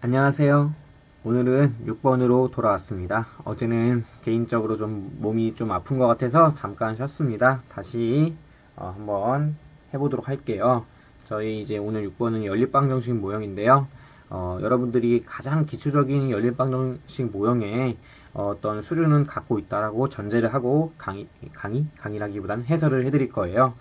안녕하세요. 오늘은 6번으로 돌아왔습니다. 어제는 개인적으로 좀 몸이 좀 아픈 것 같아서 잠깐 쉬었습니다. 다시 한번 해보도록 할게요. 저희 이제 오늘 6번은 연립방정식 모형인데요. 여러분들이 가장 기초적인 연립방정식 모형의 어떤 수준은 갖고 있다라고 전제를 하고 강의라기보다는 해설을 해드릴 거예요.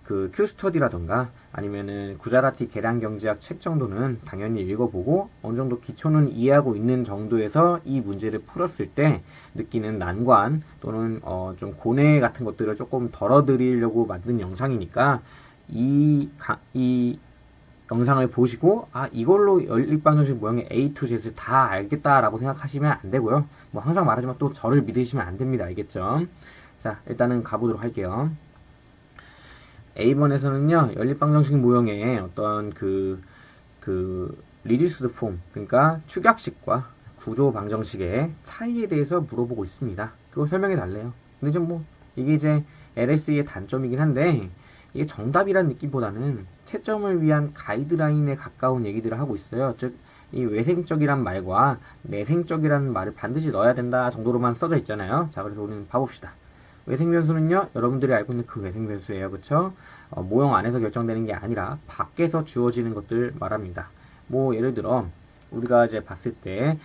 그 큐스터디라던가 아니면은 구자라티 계량경제학 책 정도는 당연히 읽어보고 어느 정도 기초는 이해하고 있는 정도에서 이 문제를 풀었을 때 느끼는 난관 또는 좀 고뇌 같은 것들을 조금 덜어드리려고 만든 영상이니까 이 영상을 보시고 이걸로 연립방정식 모형의 A to Z를 다 알겠다라고 생각하시면 안 되고요. 뭐 항상 말하지만 또 저를 믿으시면 안 됩니다. 알겠죠? 자, 일단은 가보도록 할게요. A번에서는요, 연립방정식 모형의 어떤 리듀스드 폼, 그러니까 축약식과 구조 방정식의 차이에 대해서 물어보고 있습니다. 그거 설명해 달래요. 근데 이게 이제 LSE의 단점이긴 한데, 이게 정답이란 느낌보다는 채점을 위한 가이드라인에 가까운 얘기들을 하고 있어요. 즉, 이 외생적이란 말과 내생적이라는 말을 반드시 넣어야 된다 정도로만 써져 있잖아요. 자, 그래서 우리는 봐봅시다. 외생변수는요, 여러분들이 알고 있는 그 외생변수예요. 그쵸? 모형 안에서 결정되는 게 아니라 밖에서 주어지는 것들 말합니다. 뭐, 예를 들어, 우리가 이제 봤을 때,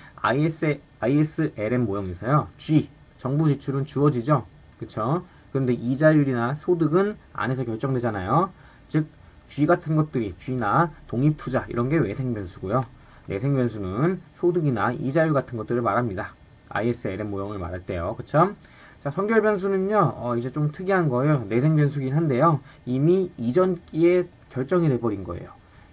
ISLM 모형에서요, G, 정부 지출은 주어지죠? 그쵸? 그런데 이자율이나 소득은 안에서 결정되잖아요. 즉, G 같은 것들이, G나 독립투자, 이런 게 외생변수고요. 내생변수는 소득이나 이자율 같은 것들을 말합니다. ISLM 모형을 말할 때요. 그쵸? 자, 선결 변수는요, 이제 좀 특이한 거예요. 내생 변수긴 한데요. 이미 이전 기에 결정이 돼버린 거예요.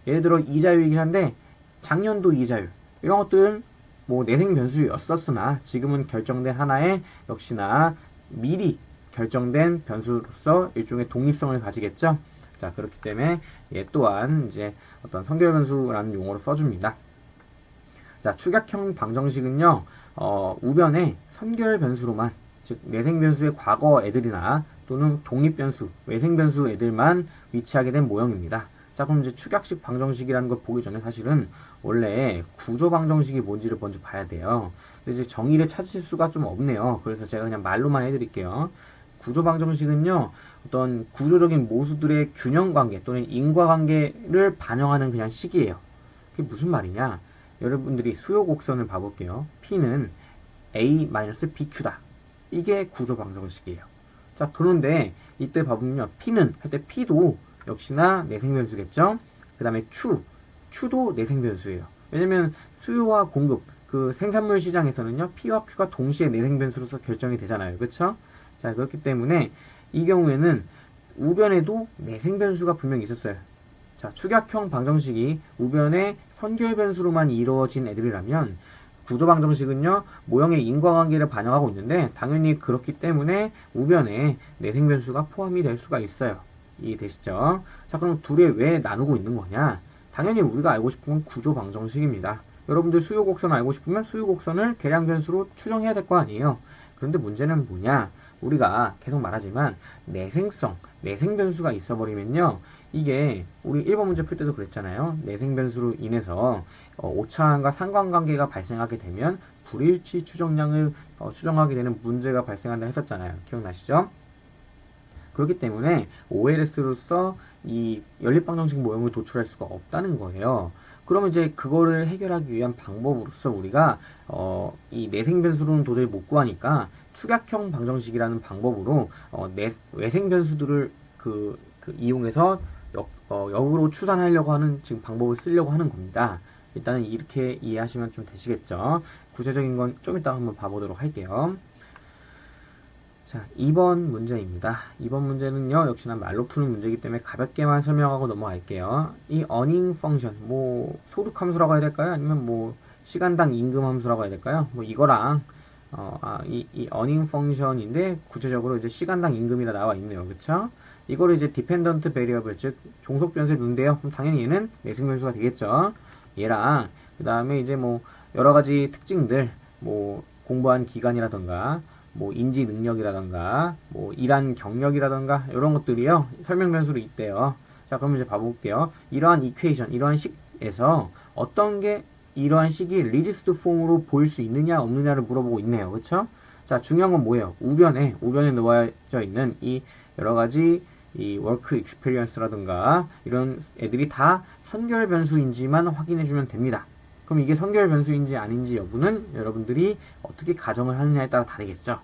예를 들어, 이자율이긴 한데, 작년도 이자율. 이런 것들은 뭐 내생 변수였었으나, 지금은 결정된 하나의 역시나 미리 결정된 변수로서 일종의 독립성을 가지겠죠. 자, 그렇기 때문에 얘 또한 이제 어떤 선결 변수라는 용어로 써줍니다. 자, 축약형 방정식은요, 우변의 선결 변수로만 즉 내생변수의 과거 애들이나 또는 독립변수, 외생변수 애들만 위치하게 된 모형입니다. 자, 그럼 이제 축약식 방정식이라는 걸 보기 전에 사실은 원래 구조 방정식이 뭔지를 먼저 봐야 돼요. 근데 이제 정의를 찾으실 수가 좀 없네요. 그래서 제가 그냥 말로만 해드릴게요. 구조 방정식은요, 어떤 구조적인 모수들의 균형 관계 또는 인과관계를 반영하는 그냥 식이에요. 그게 무슨 말이냐? 여러분들이 수요 곡선을 봐볼게요. P는 A-BQ다. 이게 구조 방정식이에요. 자, 그런데 이때 봐보면요. P는 할 때 P도 역시나 내생변수겠죠? 그 다음에 Q도 내생변수예요. 왜냐면 수요와 공급, 그 생산물 시장에서는요. P와 Q가 동시에 내생변수로서 결정이 되잖아요. 그쵸? 자, 그렇기 때문에 이 경우에는 우변에도 내생변수가 분명히 있었어요. 자, 축약형 방정식이 우변의 선결변수로만 이루어진 애들이라면 구조방정식은요, 모형의 인과관계를 반영하고 있는데, 당연히 그렇기 때문에 우변에 내생변수가 포함이 될 수가 있어요. 이해되시죠? 자, 그럼 둘이 왜 나누고 있는 거냐? 당연히 우리가 알고 싶은 건 구조방정식입니다. 여러분들 수요곡선 알고 싶으면 수요곡선을 계량변수로 추정해야 될 거 아니에요? 그런데 문제는 뭐냐? 우리가 계속 말하지만 내생변수가 있어버리면요, 이게 우리 1번 문제 풀 때도 그랬잖아요. 내생변수로 인해서 오차함과 상관관계가 발생하게 되면 불일치 추정량을 추정하게 되는 문제가 발생한다 했었잖아요. 기억나시죠? 그렇기 때문에 OLS로서 이 연립방정식 모형을 도출할 수가 없다는 거예요. 그러면 이제 그거를 해결하기 위한 방법으로서 우리가 이 내생변수로는 도저히 못 구하니까 축약형 방정식이라는 방법으로 외생변수들을 이용해서 역으로 추산하려고 하는 지금 방법을 쓰려고 하는 겁니다. 일단은 이렇게 이해하시면 좀 되시겠죠. 구체적인 건 좀 이따 한번 봐보도록 할게요. 자, 2번 문제입니다. 2번 문제는요, 역시나 말로 푸는 문제이기 때문에 가볍게만 설명하고 넘어갈게요. 이 earning function, 뭐, 소득 함수라고 해야 될까요? 아니면 뭐, 시간당 임금 함수라고 해야 될까요? 뭐, 이거랑, 이 earning function인데, 구체적으로 이제 시간당 임금이라 나와 있네요. 그쵸? 이거를 이제 dependent variable, 즉, 종속 변수에 놓는데요. 그럼 당연히 얘는 내생 변수가 되겠죠. 얘랑, 그 다음에 이제 뭐, 여러 가지 특징들, 뭐, 공부한 기간이라던가, 뭐 인지 능력이라던가 뭐 일한 경력이라던가 이런 것들이요 설명 변수로 있대요. 자, 그럼 이제 봐볼게요. 이러한 이러한 시에서 어떤 게 이러한 식이 리듀스드 폼으로 보일 수 있느냐 없느냐를 물어보고 있네요. 그쵸? 자, 중요한 건 뭐예요? 우변에 놓아져 있는 이 여러 가지 이 워크 익스페리언스라든가 이런 애들이 다 선결 변수인지만 확인해 주면 됩니다. 그럼 이게 선결 변수인지 아닌지 여부는 여러분들이 어떻게 가정을 하느냐에 따라 다르겠죠.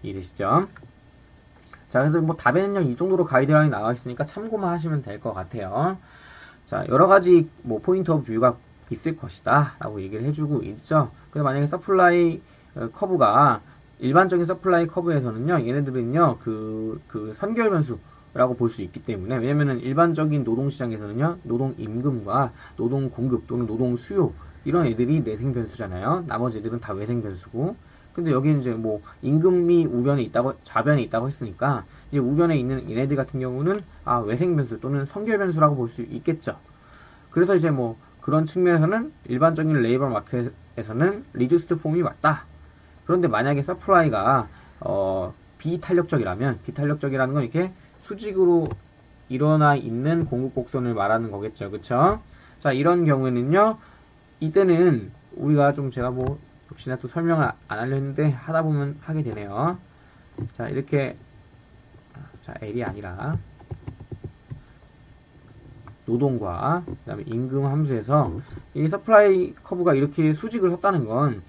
이해되시죠? 자, 그래서 뭐 답에는요, 이 정도로 가이드라인이 나와 있으니까 참고만 하시면 될 것 같아요. 자, 여러 가지 뭐 포인트 오브 뷰가 있을 것이다 라고 얘기를 해주고 있죠. 그래서 만약에 서플라이 커브가 일반적인 서플라이 커브에서는요, 얘네들은요, 그 선결 변수라고 볼 수 있기 때문에, 왜냐면은 일반적인 노동시장에서는요, 노동 임금과 노동 공급 또는 노동 수요, 이런 애들이 내생 변수잖아요. 나머지 애들은 다 외생 변수고. 근데 여기는 이제 뭐 임금이 우변에 있다고, 좌변에 있다고 했으니까, 이제 우변에 있는 얘네들 같은 경우는 외생 변수 또는 선결 변수라고 볼 수 있겠죠. 그래서 이제 뭐 그런 측면에서는 일반적인 레이버 마켓에서는 리듀스드 폼이 맞다. 그런데 만약에 서플라이가 비탄력적이라는 건 이렇게 수직으로 일어나 있는 공급 곡선을 말하는 거겠죠. 그쵸? 자, 이런 경우에는요, 이때는 우리가 좀 제가 뭐 역시나 또 설명을 안 하려 했는데 하다 보면 하게 되네요. 자, 이렇게 L이 아니라 노동과 그다음에 임금 함수에서 이 서플라이 커브가 이렇게 수직을 섰다는 건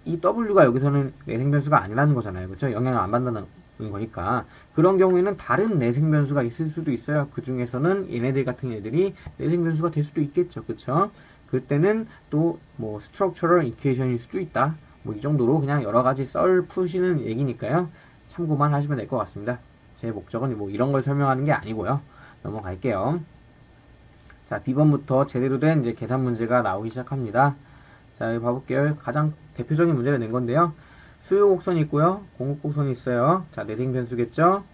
이 W가 여기서는 내생 변수가 아니라는 거잖아요. 그렇죠? 영향을 안 받는다는 거니까. 그런 경우에는 다른 내생 변수가 있을 수도 있어요. 그 중에서는 얘네들 같은 애들이 내생 변수가 될 수도 있겠죠. 그렇죠? 그때는 또 뭐 스트럭처럴 이퀘이션일 수도 있다. 뭐 이 정도로 그냥 여러 가지 썰 푸시는 얘기니까요. 참고만 하시면 될 것 같습니다. 제 목적은 뭐 이런 걸 설명하는 게 아니고요. 넘어갈게요. 자, B번부터 제대로 된 이제 계산 문제가 나오기 시작합니다. 자, 여기 봐볼게요. 가장 대표적인 문제를 낸 건데요. 수요 곡선이 있고요. 공급 곡선이 있어요. 자, 내생 변수겠죠?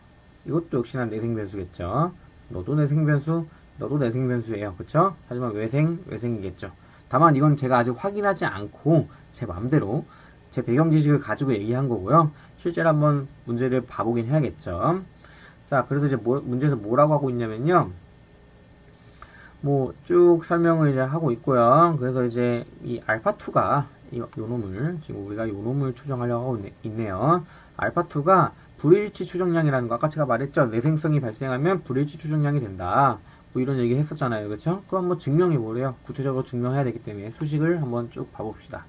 이것도 역시나 내생 변수겠죠? 너도 내생 변수, 너도 내생 변수예요. 그쵸? 하지만 외생이겠죠. 다만 이건 제가 아직 확인하지 않고 제 맘대로 제 배경 지식을 가지고 얘기한 거고요. 실제로 한번 문제를 봐보긴 해야겠죠. 자, 그래서 이제 문제에서 뭐라고 하고 있냐면요. 뭐 쭉 설명을 이제 하고 있고요. 그래서 이제 이 알파2가 요 놈을 지금 우리가 요 놈을 추정하려고 하고 있네요. 알파2가 불일치 추정량이라는 거 아까 제가 말했죠. 내생성이 발생하면 불일치 추정량이 된다. 뭐 이런 얘기 했었잖아요. 그렇죠? 그럼 한번 증명해 보래요. 구체적으로 증명해야 되기 때문에 수식을 한번 쭉 봐봅시다.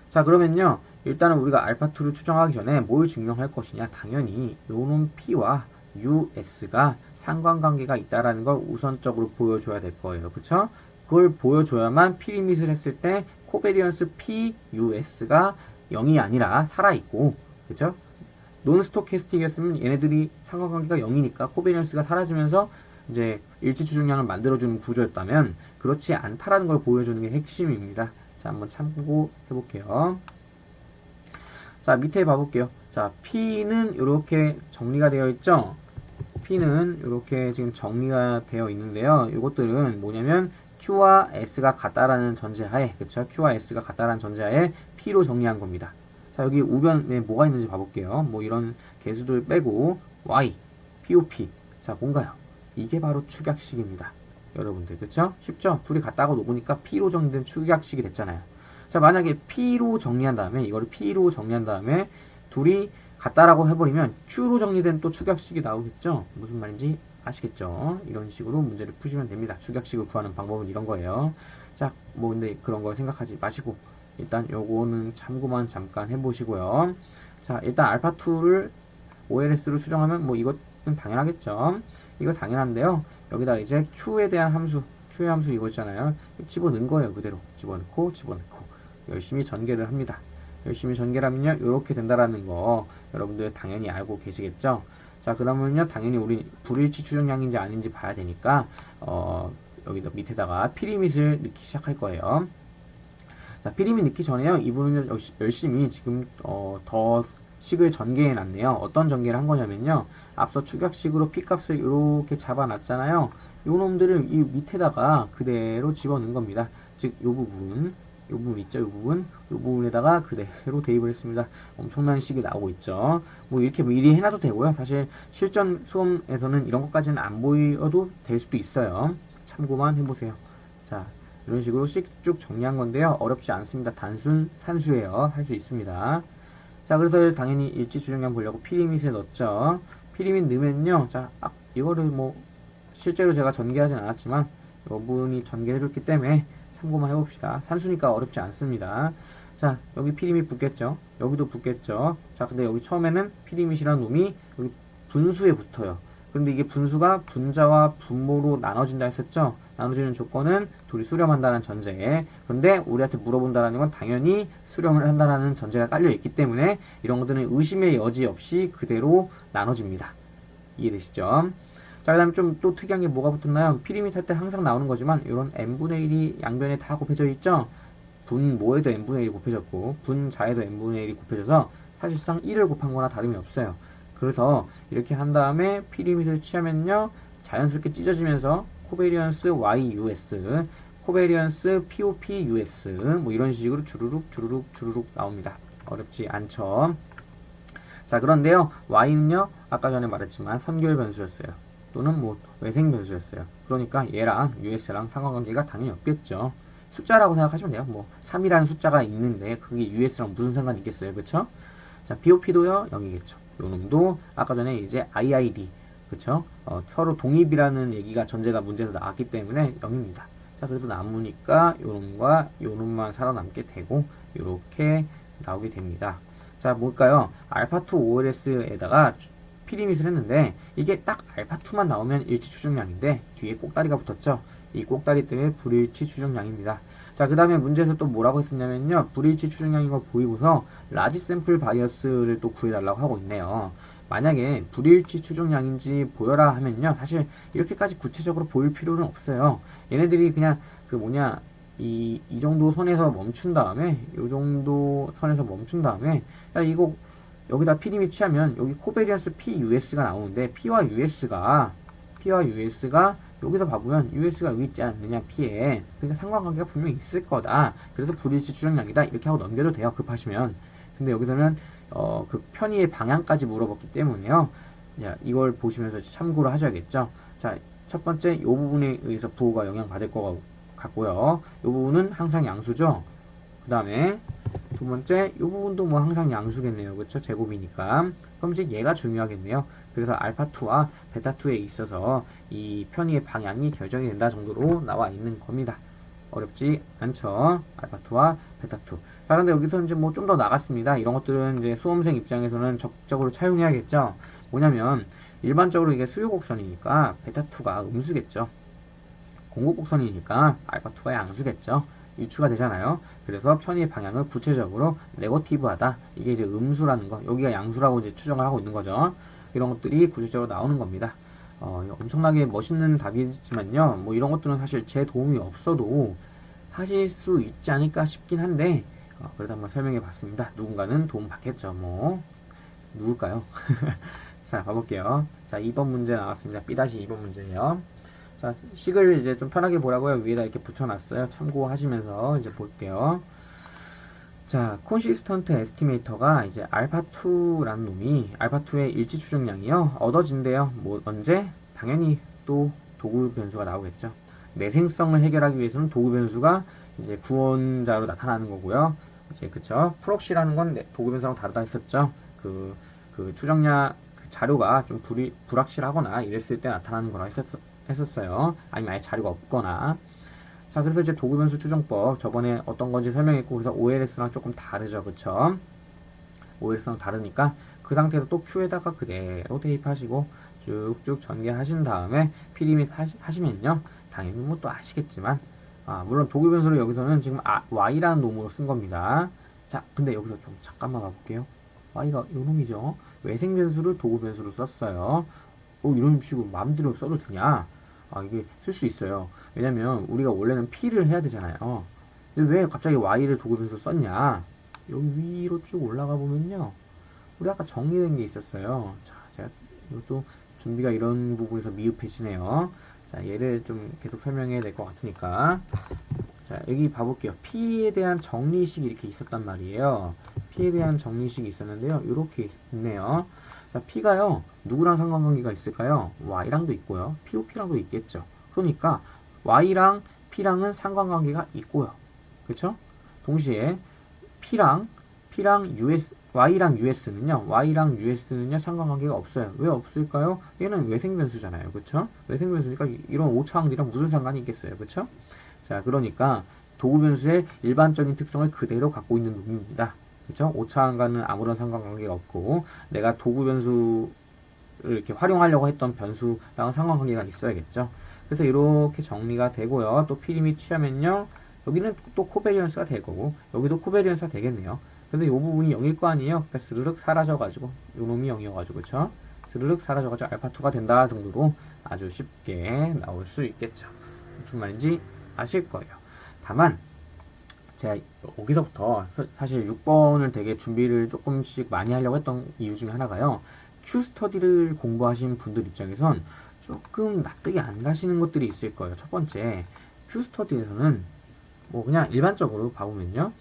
자, 그러면요. 일단은 우리가 알파2를 추정하기 전에 뭘 증명할 것이냐? 당연히 요 놈 P와 US가 상관관계가 있다라는 걸 우선적으로 보여줘야 될 거예요. 그쵸? 그걸 보여줘야만 피리밋을 했을 때 코베리언스 PUS가 0이 아니라 살아있고, 그쵸? 논스토캐스틱이었으면 얘네들이 상관관계가 0이니까 코베리언스가 사라지면서 이제 일치 추정량을 만들어주는 구조였다면 그렇지 않다라는 걸 보여주는 게 핵심입니다. 자, 한번 참고해 볼게요. 자, 밑에 봐볼게요. 자, P는 이렇게 정리가 되어 있죠? P는 이렇게 지금 정리가 되어 있는데요. 이것들은 뭐냐면 Q와 S가 같다라는 전제하에, 그쵸? Q와 S가 같다라는 전제하에 P로 정리한 겁니다. 자, 여기 우변에 뭐가 있는지 봐볼게요. 뭐 이런 개수들 빼고 Y, POP. 자, 뭔가요? 이게 바로 축약식입니다. 여러분들, 그쵸? 쉽죠? 둘이 같다고 놓으니까 P로 정리된 축약식이 됐잖아요. 자, 만약에 P로 정리한 다음에, 이거를 P로 정리한 다음에 둘이 같다라고 해버리면 Q로 정리된 또 축약식이 나오겠죠? 무슨 말인지 아시겠죠? 이런 식으로 문제를 푸시면 됩니다. 축약식을 구하는 방법은 이런 거예요. 자, 뭐 근데 그런 거 생각하지 마시고 일단 요거는 참고만 잠깐 해보시고요. 자, 일단 알파2를 OLS로 추정하면 뭐 이것은 당연하겠죠? 이거 당연한데요. 여기다 이제 Q에 대한 함수, Q의 함수 이거 있잖아요. 집어넣은 거예요. 그대로 집어넣고 열심히 전개를 합니다. 열심히 전개를 하면요 이렇게 된다라는 거 여러분들 당연히 알고 계시겠죠. 자, 그러면요 당연히 우리 불일치 추정량인지 아닌지 봐야 되니까 여기다 밑에다가 피리밋을 넣기 시작할 거예요. 자, 피리밋 넣기 전에요 이분은 열심히 지금 더 식을 전개해 놨네요. 어떤 전개를 한 거냐면요, 앞서 축약식으로 P값을 이렇게 잡아 놨잖아요. 요 놈들을 이 밑에다가 그대로 집어넣은 겁니다. 즉 요 부분 있죠? 요 부분에다가 그대로 대입을 했습니다. 엄청난 식이 나오고 있죠. 뭐 이렇게 미리 해놔도 되고요. 사실 실전 수험에서는 이런 것까지는 안 보여도 될 수도 있어요. 참고만 해보세요. 자, 이런 식으로 쭉 정리한 건데요. 어렵지 않습니다. 단순 산수예요. 할 수 있습니다. 자, 그래서 당연히 일치 추정량 보려고 피리밋을 넣었죠. 피리밋 넣으면요. 자, 이거를 뭐 실제로 제가 전개하진 않았지만 여러분이 전개해 줬기 때문에 참고만 해봅시다. 산수니까 어렵지 않습니다. 자, 여기 피리밋 붙겠죠. 여기도 붙겠죠. 자, 근데 여기 처음에는 피리밋이라는 놈이 여기 분수에 붙어요. 근데 이게 분수가 분자와 분모로 나눠진다 했었죠. 나눠지는 조건은 둘이 수렴한다는 전제. 그런데 우리한테 물어본다는 건 당연히 수렴을 한다는 전제가 깔려 있기 때문에 이런 것들은 의심의 여지 없이 그대로 나눠집니다. 이해되시죠? 자, 그 다음에 좀 또 특이한 게 뭐가 붙었나요? 피리밋 할 때 항상 나오는 거지만 이런 n분의 1이 양변에 다 곱해져 있죠? 분모에도 n분의 1이 곱해졌고 분자에도 n분의 1이 곱해져서 사실상 1을 곱한 거나 다름이 없어요. 그래서 이렇게 한 다음에 피리밋을 취하면요. 자연스럽게 찢어지면서 코베리언스 YUS, 코베리언스 POPUS 뭐 이런 식으로 주르륵 나옵니다. 어렵지 않죠? 자, 그런데요. Y는요. 아까 전에 말했지만 선결 변수였어요. 또는 뭐 외생 변수였어요. 그러니까 얘랑 US랑 상관관계가 당연히 없겠죠. 숫자라고 생각하시면 돼요. 뭐 3이라는 숫자가 있는데 그게 US랑 무슨 상관이 있겠어요. 그쵸? 자, BOP도요. 0이겠죠. 요 놈도 아까 전에 이제 IID 그쵸? 서로 독립이라는 얘기가 전제가 문제에서 나왔기 때문에 0입니다. 자, 그래서 남으니까 요 놈과 요 놈만 살아남게 되고 요렇게 나오게 됩니다. 자, 뭘까요? 알파2 OLS에다가 피리밋을 했는데 이게 딱 알파2만 나오면 일치 추정량인데 뒤에 꼭다리가 붙었죠? 이 꼭다리 때문에 불일치 추정량입니다. 자, 그 다음에 문제에서 또 뭐라고 했었냐면요. 불일치 추정량인 거 보이고서 라지 샘플 바이어스를 또 구해달라고 하고 있네요. 만약에 불일치 추정량인지 보여라 하면요. 사실 이렇게까지 구체적으로 보일 필요는 없어요. 얘네들이 그냥 이 정도 선에서 멈춘 다음에 요 정도 선에서 멈춘 다음에 야, 이거 여기다 피리밋 취하면 여기 코베리언스 PUS가 나오는데 P와 US가 여기서 봐보면 US가 여기 있지 않느냐 P에. 그러니까 상관관계가 분명히 있을 거다. 그래서 불일치 추정량이다. 이렇게 하고 넘겨도 돼요. 급하시면. 근데 여기서는 그 편의의 방향까지 물어봤기 때문에요. 자, 이걸 보시면서 참고를 하셔야겠죠. 자, 첫 번째 이 부분에 의해서 부호가 영향받을 것 같고요. 이 부분은 항상 양수죠. 그 다음에 두 번째 이 부분도 뭐 항상 양수겠네요. 그렇죠? 제곱이니까. 그럼 이제 얘가 중요하겠네요. 그래서 알파2와 베타2에 있어서 이 편의의 방향이 결정이 된다 정도로 나와 있는 겁니다. 어렵지 않죠? 알파2와 베타2. 자, 근데 여기서 이제 뭐 좀 더 나갔습니다. 이런 것들은 이제 수험생 입장에서는 적극적으로 차용해야겠죠? 뭐냐면, 일반적으로 이게 수요곡선이니까 베타2가 음수겠죠? 공곡곡선이니까 알파2가 양수겠죠? 유추가 되잖아요. 그래서 편의의 방향을 구체적으로 네거티브하다. 이게 이제 음수라는 거. 여기가 양수라고 이제 추정을 하고 있는 거죠. 이런 것들이 구체적으로 나오는 겁니다. 엄청나게 멋있는 답이지만요. 뭐 이런 것들은 사실 제 도움이 없어도 하실 수 있지 않을까 싶긴 한데 그래도 한번 설명해 봤습니다. 누군가는 도움 받겠죠. 뭐 누굴까요? 자, 가볼게요. 자, 2번 문제 나왔습니다. B-2번 문제예요. 자, 식을 이제 좀 편하게 보라고요. 위에다 이렇게 붙여놨어요. 참고하시면서 이제 볼게요. 자, 콘시스턴트 에스티메이터가 이제 알파2라는 놈이 알파2의 일치 추정량이요. 얻어진대요. 뭐 언제? 당연히 또 도구 변수가 나오겠죠. 내생성을 해결하기 위해서는 도구 변수가 이제 구원자로 나타나는 거고요. 이제 그쵸? 프록시라는 건 도구 변수랑 다르다 했었죠. 그 추정량 자료가 좀 불확실하거나 이랬을 때 나타나는 거라 했었어요. 아니면 아예 자료가 없거나. 자, 그래서 이제 도구 변수 추정법 저번에 어떤 건지 설명했고 그래서 OLS랑 조금 다르죠. 그쵸? OLS랑 다르니까 그 상태로 또 Q에다가 그대로 대입하시고 쭉쭉 전개하신 다음에 피리밋 하시면요. 당연히 뭐 또 아시겠지만 물론 도구 변수를 여기서는 지금 Y라는 놈으로 쓴 겁니다. 자, 근데 여기서 좀 잠깐만 가볼게요. Y가 요 놈이죠. 외생 변수를 도구 변수로 썼어요. 이런 식으로 마음대로 써도 되냐? 이게 쓸 수 있어요. 왜냐면 우리가 원래는 P를 해야 되잖아요. 근데 왜 갑자기 Y를 도구 변수로 썼냐? 여기 위로 쭉 올라가 보면요. 우리 아까 정리된 게 있었어요. 자, 제가 이것도 준비가 이런 부분에서 미흡해지네요. 자, 얘를 좀 계속 설명해야 될 것 같으니까. 자, 여기 봐볼게요. P에 대한 정리식이 이렇게 있었단 말이에요. P에 대한 정리식이 있었는데요. 이렇게 있네요. 자, P가요. 누구랑 상관관계가 있을까요? Y랑도 있고요. POP랑도 있겠죠. 그러니까 Y랑 P랑은 상관관계가 있고요. 그쵸? 동시에 P랑 Y랑 US는요, 상관관계가 없어요. 왜 없을까요? 얘는 외생변수잖아요. 그쵸? 외생변수니까 이런 오차항들이랑 무슨 상관이 있겠어요. 그쵸? 자, 그러니까 도구변수의 일반적인 특성을 그대로 갖고 있는 놈입니다. 그쵸? 오차항과는 아무런 상관관계가 없고, 내가 도구변수를 이렇게 활용하려고 했던 변수랑 상관관계가 있어야겠죠. 그래서 이렇게 정리가 되고요. 또 P 및 취하면요, 여기는 또 코베리언스가 될 거고, 여기도 코베리언스가 되겠네요. 근데 이 부분이 0일 거 아니에요? 그러니까 스르륵 사라져가지고, 요 놈이 0이어가지고, 그쵸? 스르륵 사라져가지고 알파2가 된다 정도로 아주 쉽게 나올 수 있겠죠. 무슨 말인지 아실 거예요. 다만, 제가 여기서부터 사실 6번을 되게 준비를 조금씩 많이 하려고 했던 이유 중에 하나가요. Q스터디를 공부하신 분들 입장에선 조금 납득이 안 가시는 것들이 있을 거예요. 첫 번째, Q스터디에서는 뭐 그냥 일반적으로 봐보면요.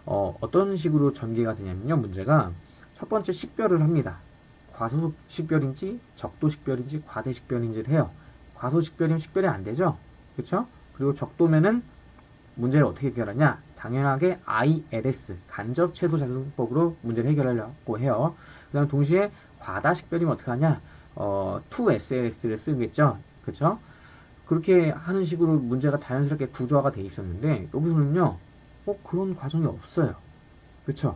어떤 식으로 전개가 되냐면요. 문제가 첫 번째 식별을 합니다. 과소 식별인지 적도 식별인지 과대 식별인지를 해요. 과소 식별이면 식별이 안 되죠. 그렇죠? 그리고 적도면은 문제를 어떻게 해결하냐? 당연하게 ILS 간접 최소 자승법으로 문제를 해결하려고 해요. 그다음 동시에 과다 식별이면 어떻게 하냐? 2SLS를 쓰겠죠. 그렇죠? 그렇게 하는 식으로 문제가 자연스럽게 구조화가 돼 있었는데 여기서는요. 그런 과정이 없어요. 그렇죠?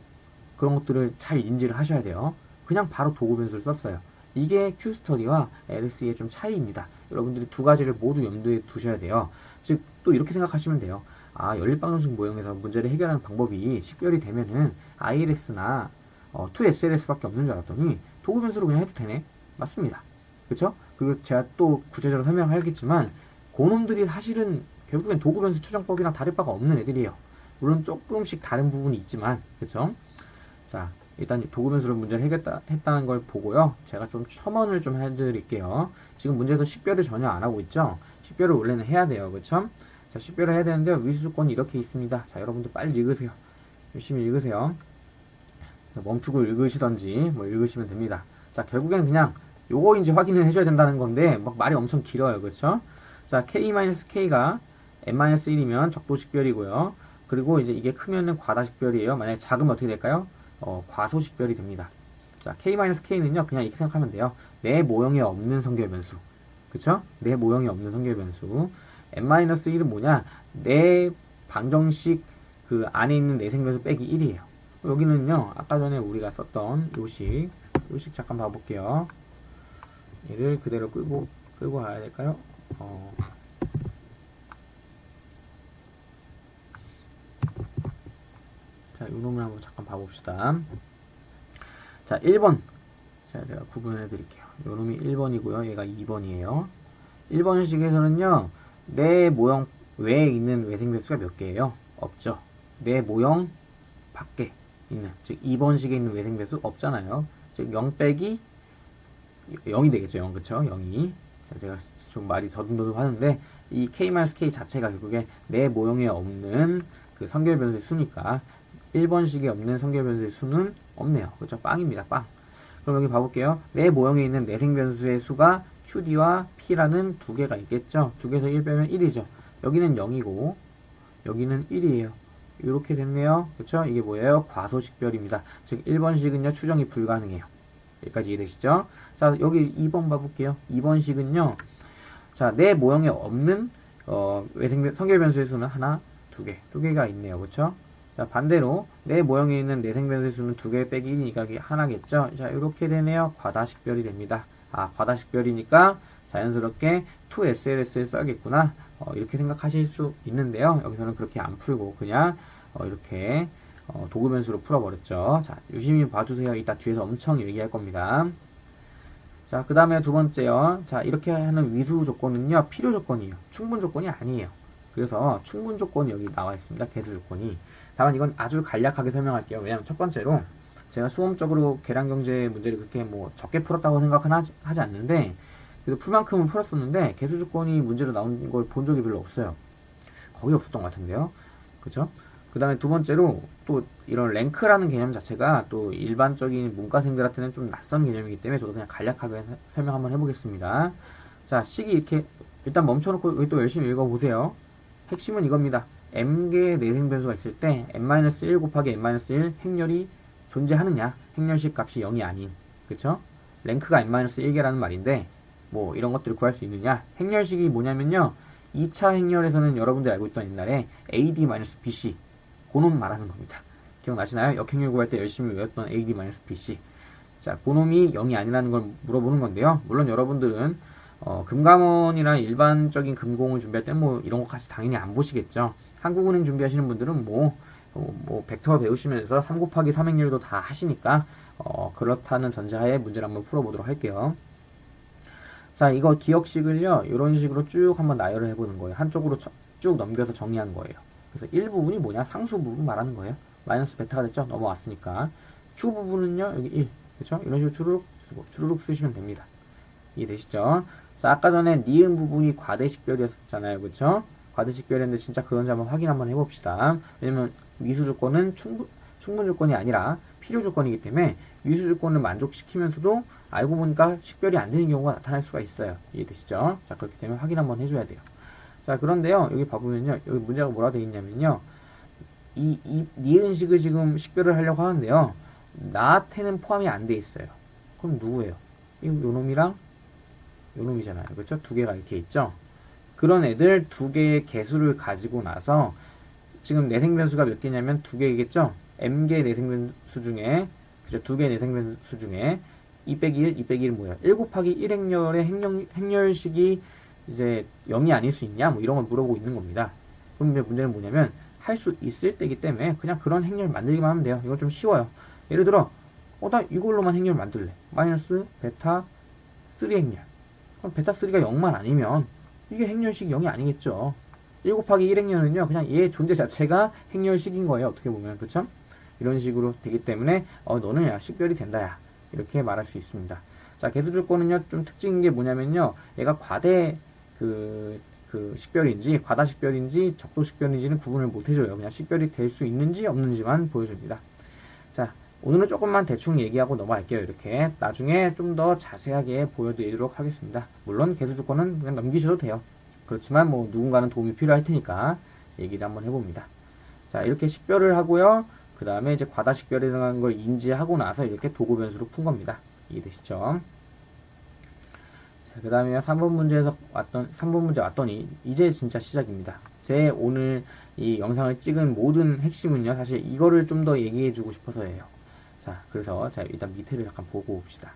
그런 것들을 잘 인지를 하셔야 돼요. 그냥 바로 도구 변수를 썼어요. 이게 Q스터디와 LS의 좀 차이입니다. 여러분들이 두 가지를 모두 염두에 두셔야 돼요. 즉, 또 이렇게 생각하시면 돼요. 연립방정식 모형에서 문제를 해결하는 방법이 식별이 되면은 ILS나 2SLS밖에 없는 줄 알았더니 도구 변수로 그냥 해도 되네. 맞습니다. 그쵸? 그리고 제가 또 구체적으로 설명하겠지만 그놈들이 사실은 결국엔 도구 변수 추정법이랑 다를 바가 없는 애들이에요. 물론 조금씩 다른 부분이 있지만, 그쵸? 자, 일단 도구 변수로 문제를 해결했다는 걸 보고요. 제가 좀 첨언을 좀 해드릴게요. 지금 문제에서 식별을 전혀 안 하고 있죠? 식별을 원래는 해야 돼요. 그쵸? 자, 식별을 해야 되는데 위수조건이 이렇게 있습니다. 자, 여러분들 빨리 읽으세요. 열심히 읽으세요. 멈추고 읽으시던지 뭐 읽으시면 됩니다. 자, 결국엔 그냥 요거인지 확인을 해줘야 된다는 건데 막 말이 엄청 길어요. 그쵸? 자, K-K가 n-1이면 적도식별이고요. 그리고 이제 이게 크면은 과다식별이에요. 만약에 작으면 어떻게 될까요? 과소식별이 됩니다. 자, K-K는요, 그냥 이렇게 생각하면 돼요. 내 모형에 없는 성결변수. 그쵸? 내 모형에 없는 성결변수. n-1은 뭐냐? 내 방정식 그 안에 있는 내생변수 빼기 1이에요. 여기는요, 아까 전에 우리가 썼던 요식 잠깐 봐볼게요. 얘를 그대로 끌고 가야 될까요? 자, 요 놈을 한번 잠깐 봐봅시다. 자, 1번. 자, 제가 구분을 해드릴게요. 요 놈이 1번이고요. 얘가 2번이에요. 1번식에서는요, 내 모형 외에 있는 외생변수가 몇 개예요? 없죠. 내 모형 밖에 있는, 즉 2번식에 있는 외생변수 없잖아요. 즉 0 빼기 0이 되겠죠. 0, 그쵸? 0이. 자, 제가 좀 말이 더듬더듬 하는데 이 K-K 자체가 결국에 내 모형에 없는 그 성결변수의 수니까 1번식에 없는 성결변수의 수는 없네요. 그렇죠? 빵입니다. 빵. 그럼 여기 봐볼게요. 내 모형에 있는 내생변수의 수가 QD와 P라는 두 개가 있겠죠? 두 개에서 1 빼면 1이죠. 여기는 0이고 여기는 1이에요. 이렇게 됐네요. 그렇죠? 이게 뭐예요? 과소식별입니다. 즉 1번식은요. 추정이 불가능해요. 여기까지 이해되시죠? 자, 여기 2번 봐볼게요. 2번식은요. 자, 내 모형에 없는 성결변수의 수는 하나, 두 개가 있네요. 그렇죠? 자, 반대로 내 모형에 있는 내생변수의 수는 2개 빼기 1이니까 이게 하나겠죠? 자, 이렇게 되네요. 과다식별이 됩니다. 과다식별이니까 자연스럽게 2SLS를 써야겠구나. 이렇게 생각하실 수 있는데요. 여기서는 그렇게 안 풀고 그냥 이렇게 도구변수로 풀어버렸죠. 자, 유심히 봐주세요. 이따 뒤에서 엄청 얘기할 겁니다. 자, 그 다음에 두 번째요. 자, 이렇게 하는 위수 조건은요, 필요 조건이에요. 충분 조건이 아니에요. 그래서 충분 조건이 여기 나와 있습니다. 개수 조건이. 다만 이건 아주 간략하게 설명할게요. 왜냐면 첫 번째로 제가 수험적으로 계량경제 문제를 그렇게 뭐 적게 풀었다고 생각은 하지 않는데, 그래도 풀만큼은 풀었었는데 개수 조건이 문제로 나온 걸 본 적이 별로 없어요. 거의 없었던 것 같은데요. 그쵸? 그 다음에 두 번째로 또 이런 랭크라는 개념 자체가 또 일반적인 문과생들한테는 좀 낯선 개념이기 때문에 저도 그냥 간략하게 설명 한번 해보겠습니다. 자, 식이 이렇게 일단 멈춰놓고 여기 또 열심히 읽어보세요. 핵심은 이겁니다. m개의 내생 변수가 있을 때 n-1 곱하기 n-1 행렬이 존재하느냐. 행렬식 값이 0이 아닌. 그쵸? 랭크가 n-1개라는 말인데 뭐 이런 것들을 구할 수 있느냐. 행렬식이 뭐냐면요. 2차 행렬에서는 여러분들이 알고 있던 옛날에 AD-BC 그놈 말하는 겁니다. 기억나시나요? 역행렬 구할 때 열심히 외웠던 AD-BC. 자, 그놈이 0이 아니라는 걸 물어보는 건데요. 물론 여러분들은 금감원이나 일반적인 금공을 준비할 때 뭐 이런 것까지 당연히 안 보시겠죠. 한국은행 준비하시는 분들은 뭐 벡터 배우시면서 3 곱하기 3 행렬도 다 하시니까 그렇다는 전제하에 문제를 한번 풀어보도록 할게요. 자, 이거 기억식을요, 이런 식으로 쭉 한번 나열을 해보는 거예요. 한쪽으로 쭉 넘겨서 정리한 거예요. 그래서 1부분이 뭐냐? 상수 부분 말하는 거예요. 마이너스 베타가 됐죠? 넘어왔으니까. Q 부분은요, 여기 1. 그쵸? 이런 식으로 주르륵 쓰시면 됩니다. 이해되시죠? 자, 아까 전에 니은 부분이 과대식별이었잖아요. 그쵸? 과대식별이었는데 진짜 그런지 한번 확인 한번 해봅시다. 왜냐면 미수 조건은 충분 조건이 아니라 필요 조건이기 때문에 미수 조건을 만족시키면서도 알고 보니까 식별이 안 되는 경우가 나타날 수가 있어요. 이해되시죠? 자, 그렇기 때문에 확인 한번 해줘야 돼요. 자, 그런데요, 여기 봐보면요, 여기 문제가 뭐라 되어 있냐면요, 이 니은식을 지금 식별을 하려고 하는데요, 나한테는 포함이 안 돼 있어요. 그럼 누구예요? 요 놈이랑 요 놈이잖아요. 그렇죠? 두 개가 이렇게 있죠? 그런 애들 두 개의 개수를 가지고 나서 지금 내생변수가 몇 개냐면 두 개겠죠? m개 내생변수 중에, 그죠? 두 개의 내생변수 중에 2 빼기 1, 2 빼기 1 뭐예요? 1 곱하기 1 행렬의 행렬식이 이제 0이 아닐 수 있냐? 뭐 이런 걸 물어보고 있는 겁니다. 그럼 이제 문제는 뭐냐면 할 수 있을 때이기 때문에 그냥 그런 행렬 만들기만 하면 돼요. 이건 좀 쉬워요. 예를 들어 나 이걸로만 행렬 만들래. 마이너스 베타 3 행렬. 그럼 베타 3가 0만 아니면 이게 행렬식 0이 아니겠죠. 1 곱하기 1 행렬은요, 그냥 얘의 존재 자체가 행렬식인 거예요. 어떻게 보면. 그쵸? 이런 식으로 되기 때문에 너는 야 식별이 된다 야 이렇게 말할 수 있습니다. 자, 개수 조건은요 좀 특징인 게 뭐냐면요, 얘가 과대 그 식별인지 과다 식별인지 적도 식별인지는 구분을 못 해줘요. 그냥 식별이 될 수 있는지 없는지만 보여줍니다. 자, 오늘은 조금만 대충 얘기하고 넘어갈게요. 이렇게 나중에 좀 더 자세하게 보여드리도록 하겠습니다. 물론 개수 조건은 그냥 넘기셔도 돼요. 그렇지만 뭐 누군가는 도움이 필요할 테니까 얘기를 한번 해봅니다. 자, 이렇게 식별을 하고요. 그 다음에 이제 과다 식별이라는 걸 인지하고 나서 이렇게 도구 변수로 푼 겁니다. 이해되시죠? 자, 그 다음에 3번 문제 왔더니 이제 진짜 시작입니다. 제 오늘 이 영상을 찍은 모든 핵심은요, 사실 이거를 좀 더 얘기해주고 싶어서예요. 자, 그래서 일단 밑에를 잠깐 보고 봅시다.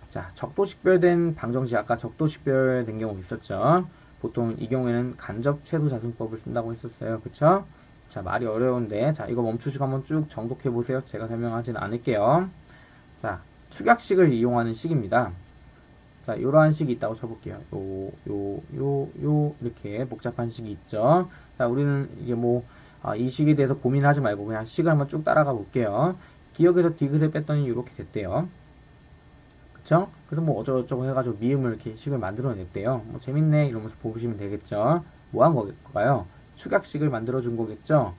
자, 적도 식별된 방정식, 아까 적도 식별된 경우 있었죠. 보통 이 경우에는 간접 최소 자승법을 쓴다고 했었어요. 그쵸? 자, 말이 어려운데, 자, 이거 멈추시고 한번 쭉 정독해 보세요. 제가 설명하지는 않을게요. 자, 축약식을 이용하는 식입니다. 자, 이러한 식이 있다고 쳐볼게요. 이렇게 복잡한 식이 있죠. 자, 우리는 이게 이 식에 대해서 고민하지 말고 그냥 식을 한번 쭉 따라가 볼게요. 기억에서 디귿을 뺐더니 이렇게 됐대요. 그쵸? 그래서 어쩌고저쩌고 해가지고 미음을 이렇게 식을 만들어냈대요. 재밌네 이러면서 보시면 되겠죠. 뭐 한 걸까요? 축약식을 만들어준 거겠죠.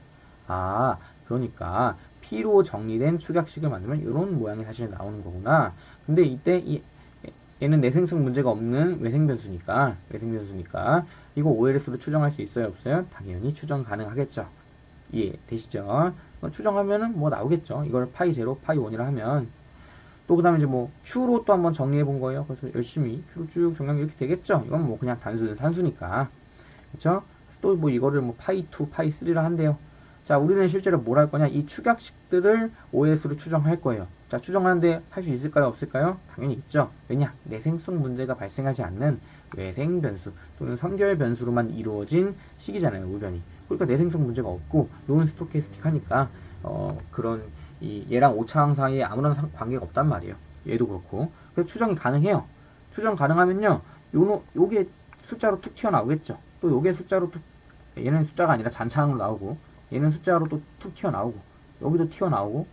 아, 그러니까 P로 정리된 축약식을 만들면 이런 모양이 사실 나오는 거구나. 근데 이때 얘는 내생성 문제가 없는 외생변수니까 이거 OLS로 추정할 수 있어요, 없어요? 당연히 추정 가능하겠죠. 이해되시죠? 추정하면은 나오겠죠. 이걸 파이 제로, 파이 1이라 하면 또 그 다음에 이제 Q로 또 한번 정리해 본 거예요. 그래서 열심히 Q로 쭉 정리하면 이렇게 되겠죠. 이건 그냥 단순 산수니까. 그쵸? 또 이거를 파이 2, 파이 3라 한대요. 자, 우리는 실제로 뭘 할 거냐? 이 축약식들을 OS로 추정할 거예요. 자, 추정하는데 할 수 있을까요? 없을까요? 당연히 있죠. 왜냐? 내생성 문제가 발생하지 않는 외생 변수 또는 선결 변수로만 이루어진 식이잖아요, 우변이. 그러니까 내생성 문제가 없고 논 스토캐스틱 하니까 그런 얘랑 오차항 사이에 아무런 관계가 없단 말이에요. 얘도 그렇고. 그래서 추정이 가능해요. 추정 가능하면요, 요게 숫자로 툭 튀어나오겠죠. 또 요게 숫자로 얘는 숫자가 아니라 잔차항으로 나오고, 얘는 숫자로 또 툭 튀어나오고, 여기도 튀어나오고,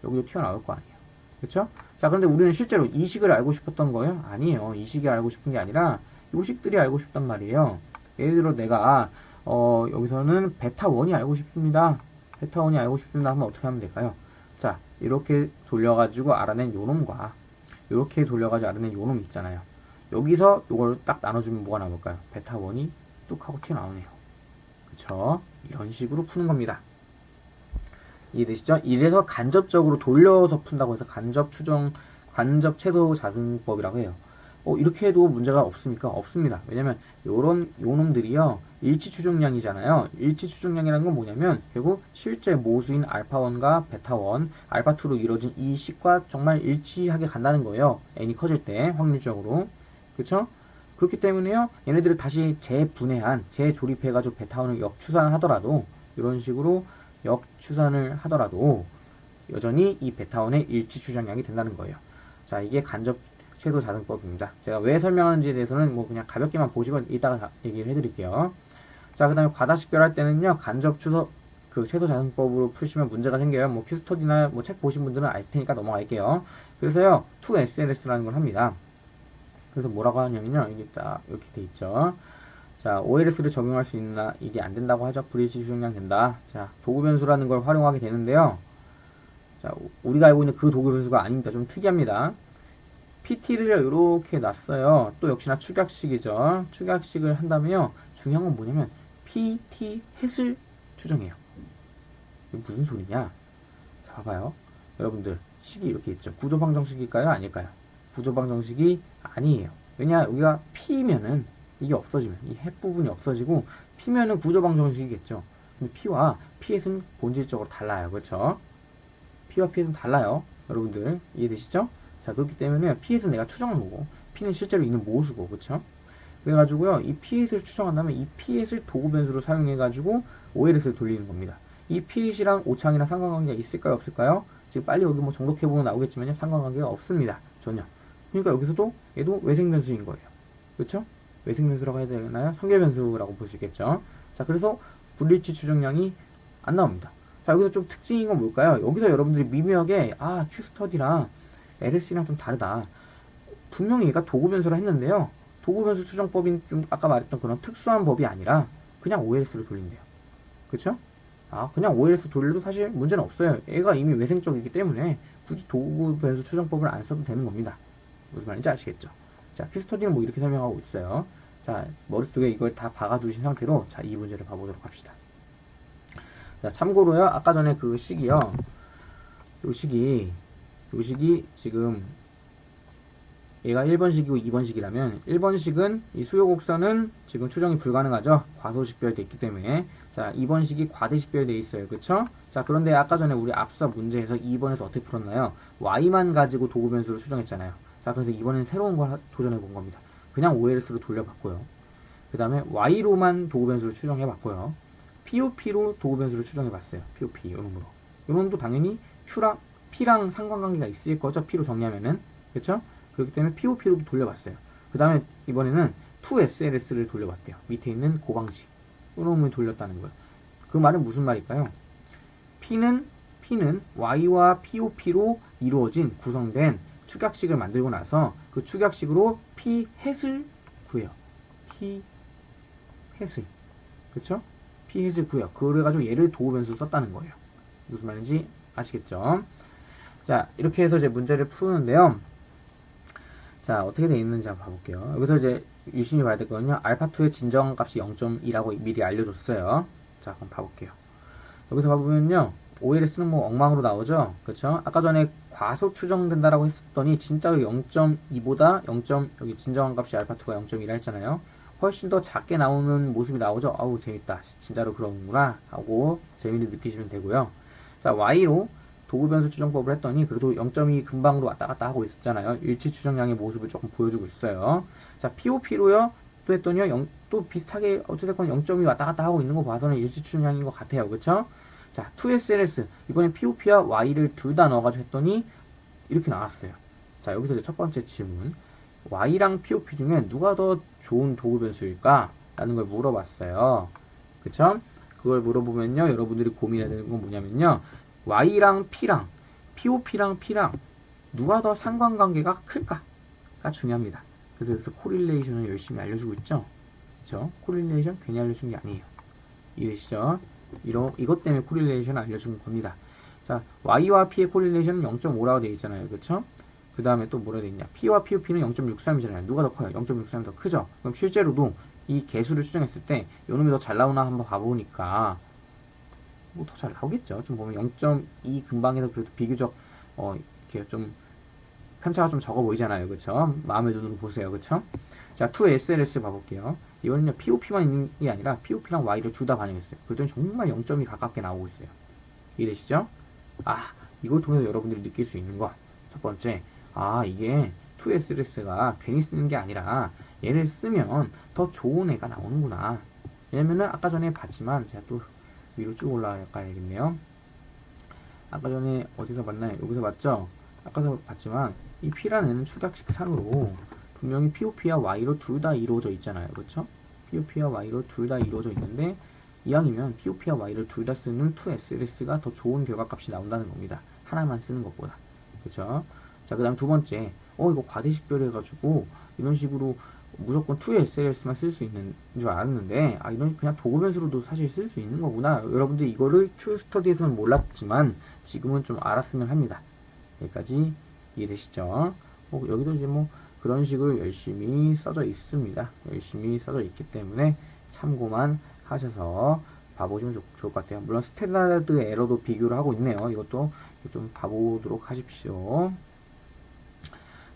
여기도 튀어나올 거 아니에요. 그쵸? 자, 그런데 우리는 실제로 이 식을 알고 싶었던 거예요? 아니에요. 이 식이 알고 싶은 게 아니라 요 식들이 알고 싶단 말이에요. 예를 들어 내가 여기서는 베타 1이 알고 싶습니다. 베타 1이 알고 싶습니다 하면 어떻게 하면 될까요? 자, 이렇게 돌려가지고 알아낸 요놈과 이렇게 돌려가지고 알아낸 요놈 있잖아요. 여기서 이걸 딱 나눠주면 뭐가 나올까요? 베타 1이 뚝 하고 튀어나오네요. 그쵸? 이런 식으로 푸는 겁니다. 이해되시죠? 이래서 간접적으로 돌려서 푼다고 해서 간접 최소 자승법이라고 해요. 이렇게 해도 문제가 없습니까? 없습니다. 왜냐면 요 놈들이요 일치 추정량이잖아요. 일치 추정량이라는 건 뭐냐면 결국 실제 모수인 알파1과 베타1, 알파2로 이루어진 이 식과 정말 일치하게 간다는 거예요. n이 커질 때 확률적으로. 그쵸? 그렇기 때문에요 얘네들을 다시 재조립해가지고 베타1을 역추산을 하더라도 이런 식으로 역추산을 하더라도 여전히 이 베타1의 일치 추정량이 된다는 거예요. 자, 이게 간접 최소 자승법입니다. 제가 왜 설명하는지에 대해서는 뭐 그냥 가볍게만 보시고 이따가 얘기를 해드릴게요. 자, 그 다음에 과다식별할 때는요 최소 자승법으로 푸시면 문제가 생겨요. 뭐 큐스터디나 뭐 책 보신 분들은 알 테니까 넘어갈게요. 그래서요 2SLS라는 걸 합니다. 그래서 뭐라고 하냐면요 이게 딱 이렇게 돼 있죠. 자, OLS를 적용할 수 있나 이게 안 된다고 하죠. 불일치 추정량 된다. 자, 도구 변수라는 걸 활용하게 되는데요. 자, 우리가 알고 있는 그 도구 변수가 아닙니다. 좀 특이합니다. PT를 이렇게 놨어요. 또 역시나 축약식이죠. 축약식을 한다면요. 중요한 건 뭐냐면 PT 햇을 추정해요. 이게 무슨 소리냐? 자, 봐봐요. 여러분들 식이 이렇게 있죠. 구조방정식일까요? 아닐까요? 구조방정식이 아니에요. 왜냐? 여기가 P면은 이게 없어지면 이 햇 부분이 없어지고 P면은 구조방정식이겠죠. 근데 P와 P햇은 본질적으로 달라요. 그렇죠? P와 P햇은 달라요. 여러분들 이해되시죠? 자, 그렇기 때문에 P햇은 내가 추정한 거고 P는 실제로 있는 모수고, 그쵸? 그래가지고요, 이 P햇을 추정한다면 이 P햇을 도구 변수로 사용해가지고 OLS를 돌리는 겁니다. 이 P햇이랑 오창이랑 상관관계가 있을까요? 없을까요? 지금 빨리 여기 뭐 정독해보면 나오겠지만요, 상관관계가 없습니다. 전혀. 그러니까 여기서도 얘도 외생 변수인 거예요. 그쵸? 외생 변수라고 해야 되나요? 성결 변수라고 볼 수 있겠죠? 자, 그래서 불일치 추정량이 안 나옵니다. 자, 여기서 좀 특징인 건 뭘까요? 여기서 여러분들이 미묘하게 큐스터디랑 LS랑 좀 다르다. 분명히 얘가 도구 변수라 했는데요. 도구 변수 추정법인 좀 아까 말했던 그런 특수한 법이 아니라 그냥 OLS를 돌린대요. 그쵸? 그냥 OLS 돌려도 사실 문제는 없어요. 얘가 이미 외생적이기 때문에 굳이 도구 변수 추정법을 안 써도 되는 겁니다. 무슨 말인지 아시겠죠? 자, 큐스터디는 뭐 이렇게 설명하고 있어요. 자, 머릿속에 이걸 다 박아두신 상태로 자, 이 문제를 봐보도록 합시다. 자, 참고로요. 아까 전에 그 식이요. 요 식이 지금 얘가 1번식이고 2번식이라면 1번식은 이 수요곡선은 지금 추정이 불가능하죠. 과소식별돼 있기 때문에. 자, 2번식이 과대식별돼 있어요. 그쵸? 자, 그런데 아까 전에 우리 앞서 문제에서 2번에서 어떻게 풀었나요? y만 가지고 도구 변수를 추정했잖아요. 자, 그래서 이번엔 새로운 걸 도전해 본 겁니다. 그냥 OLS로 돌려봤고요. 그 다음에 y로만 도구 변수를 추정해 봤고요. POP로 도구 변수를 추정해 봤어요. POP 요놈으로. 요놈도 당연히 P랑 상관관계가 있을 거죠. P로 정리하면은. 그쵸? 그렇기 때문에 POP로도 돌려봤어요. 그 다음에 이번에는 2SLS를 돌려봤대요. 밑에 있는 고방식. 요놈을 돌렸다는 거예요. 그 말은 무슨 말일까요? P는 Y와 POP로 이루어진 구성된 축약식을 만들고 나서 그 축약식으로 P 햇을 구해요. P 햇을. 그쵸? P 햇을 구해요. 그래가지고 얘를 도구 변수로 썼다는 거예요. 무슨 말인지 아시겠죠? 자, 이렇게 해서 이제 문제를 푸는데요. 자, 어떻게 되어 있는지 한번 봐볼게요. 여기서 이제 유심히 봐야 되거든요. 알파2의 진정 값이 0.2라고 미리 알려줬어요. 자, 그럼 봐볼게요. 여기서 봐보면요. OLS는 뭐 엉망으로 나오죠? 그쵸? 아까 전에 과소 추정된다라고 했었더니 진짜로 0.2보다 여기 진정한 값이 알파2가 0.2라 했잖아요. 훨씬 더 작게 나오는 모습이 나오죠? 아우, 재밌다. 진짜로 그런구나. 하고 재미를 느끼시면 되고요. 자, Y로 도구 변수 추정법을 했더니 그래도 0.2 근방으로 왔다 갔다 하고 있었잖아요. 일치 추정량의 모습을 조금 보여주고 있어요. 자, POP로요. 또 했더니요. 또 비슷하게 어찌됐건 0.2 왔다 갔다 하고 있는 거 봐서는 일치 추정량인 것 같아요. 그쵸? 자, 2SLS. 이번엔 POP와 Y를 둘 다 넣어가지고 했더니 이렇게 나왔어요. 자, 여기서 이제 첫 번째 질문. Y랑 POP 중에 누가 더 좋은 도구 변수일까? 라는 걸 물어봤어요. 그쵸? 그걸 물어보면요. 여러분들이 고민해야 되는 건 뭐냐면요. Y랑 P랑 POP랑 P랑 누가 더 상관관계가 클까가 중요합니다. 그래서 여기서 코릴레이션을 열심히 알려주고 있죠. 그쵸? 코릴레이션 괜히 알려준 게 아니에요. 이해되시죠? 이것 때문에 코릴레이션을 알려준 겁니다. 자, Y와 P의 코릴레이션은 0.5라고 되어 있잖아요. 그쵸? 그 다음에 또 뭐라 되어 있냐? P와 POP는 0.63이잖아요. 누가 더 커요? 0.63이 더 크죠? 그럼 실제로도 이 개수를 추정했을 때 요놈이 더 잘 나오나 한번 봐보니까 뭐 더 잘 나오겠죠. 좀 보면 0.2 근방에서 그래도 비교적 이렇게 좀 편차가 좀 적어 보이잖아요. 그쵸? 마음의 눈으로 보세요. 그쵸? 자, 2SLS 봐볼게요. 이거는요, POP만 있는 게 아니라 POP랑 Y를 둘 다 반영했어요. 그랬더니 정말 0점이 가깝게 나오고 있어요. 이해되시죠? 아, 이걸 통해서 여러분들이 느낄 수 있는 거. 첫 번째, 아, 이게 2SLS가 괜히 쓰는 게 아니라 얘를 쓰면 더 좋은 애가 나오는구나. 왜냐면은 아까 전에 봤지만, 제가 또 위로 쭉 올라가야겠네요. 아까 전에 어디서 봤나요? 여기서 봤죠? 아까도 봤지만 이 P라는 애는 축약식 상으로 분명히 POP와 Y로 둘 다 이루어져 있잖아요. 그렇죠? POP와 Y로 둘 다 이루어져 있는데 이왕이면 POP와 Y를 둘 다 쓰는 2SLS가 더 좋은 결과값이 나온다는 겁니다. 하나만 쓰는 것보다. 그렇죠? 자, 그 다음 두 번째, 이거 과대식별 해가지고 이런 식으로 무조건 2SLS만 쓸 수 있는 줄 알았는데, 이런 그냥 도구 변수로도 사실 쓸 수 있는 거구나. 여러분들 이거를 큐스터디에서는 몰랐지만 지금은 좀 알았으면 합니다. 여기까지 이해되시죠? 여기도 이제 뭐 그런 식으로 열심히 써져 있습니다. 열심히 써져 있기 때문에 참고만 하셔서 봐보시면 좋을 것 같아요. 물론 스탠다드 에러도 비교를 하고 있네요. 이것도 좀 봐보도록 하십시오.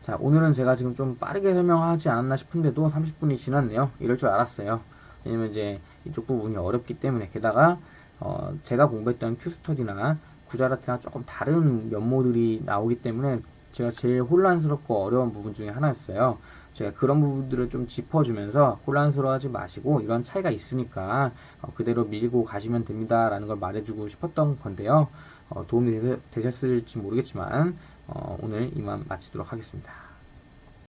자, 오늘은 제가 지금 좀 빠르게 설명하지 않았나 싶은데도 30분이 지났네요. 이럴 줄 알았어요. 왜냐면 이제 이쪽 부분이 어렵기 때문에, 게다가 제가 공부했던 큐스터디나 구자라테나 조금 다른 면모들이 나오기 때문에 제가 제일 혼란스럽고 어려운 부분 중에 하나였어요. 제가 그런 부분들을 좀 짚어주면서 혼란스러워하지 마시고 이런 차이가 있으니까 그대로 밀고 가시면 됩니다 라는 걸 말해주고 싶었던 건데요. 도움이 되셨을지 모르겠지만 오늘 이만 마치도록 하겠습니다.